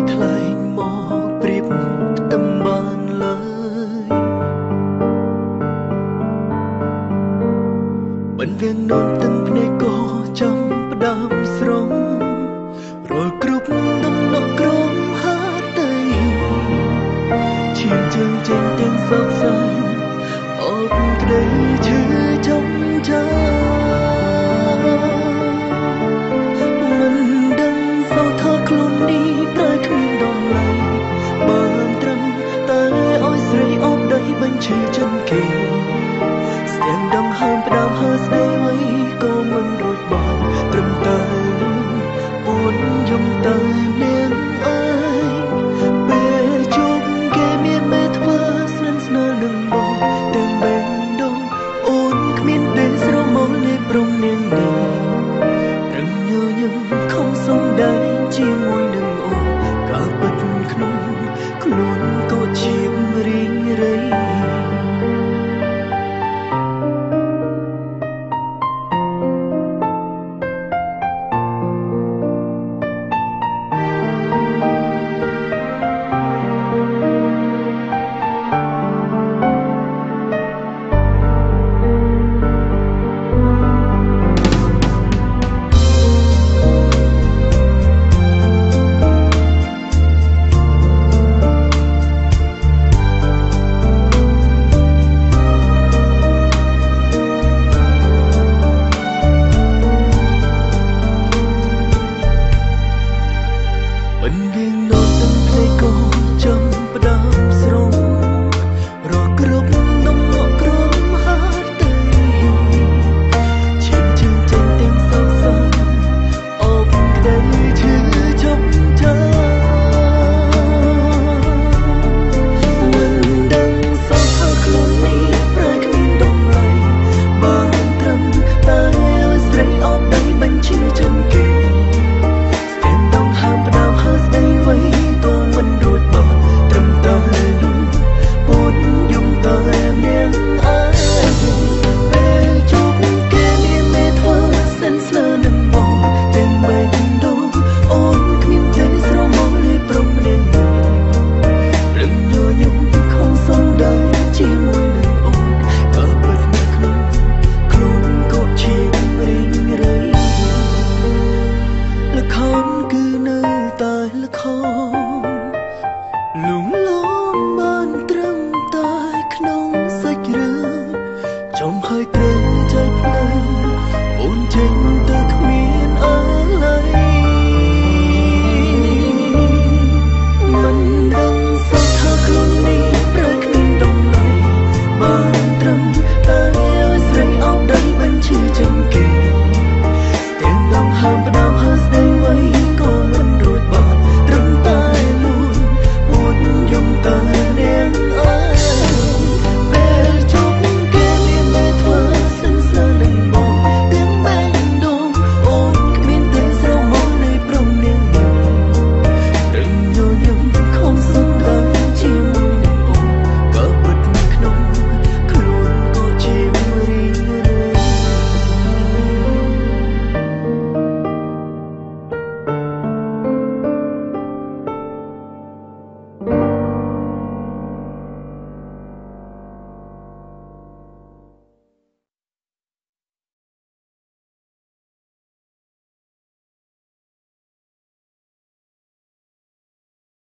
ថ្លៃមកប្រៀបតំបានឡើយមិនវាងនោមទឹកភ្នែកក៏ចាំផ្ដើមស្រងរាល់គ្រប់ដំណក់ក្រមហាតីឈាមជើងចេញទាំងសោកសៅអបក្តីឈឺចំចាមិនដឹងសោកថាខ្លួននេះប្រែគ្មានដំណ័យបានត្រឹមតែឲ្យស្រីអបដីបញ្ឈឺចិនគេស្ទាំងដងហើមផ្ដើមហើស្ដីអ្វីក៏មិនរួចបានត្រឹមតែពួនយំទៅនាងអើយពេលជួបគេមានមេធ្វើស្និទ្ធស្នាលនឹងបងទាំងបេះដូងអូនគ្មានទេស្រមោលនៃព្រមនាងនេះត្រឹមញញឹមខំសំដែងជាមួយនឹងអូនកាលពិតក្នុងខ្លួនក៏ជារីងរៃល្ខោនគឺនៅតែល្ខោន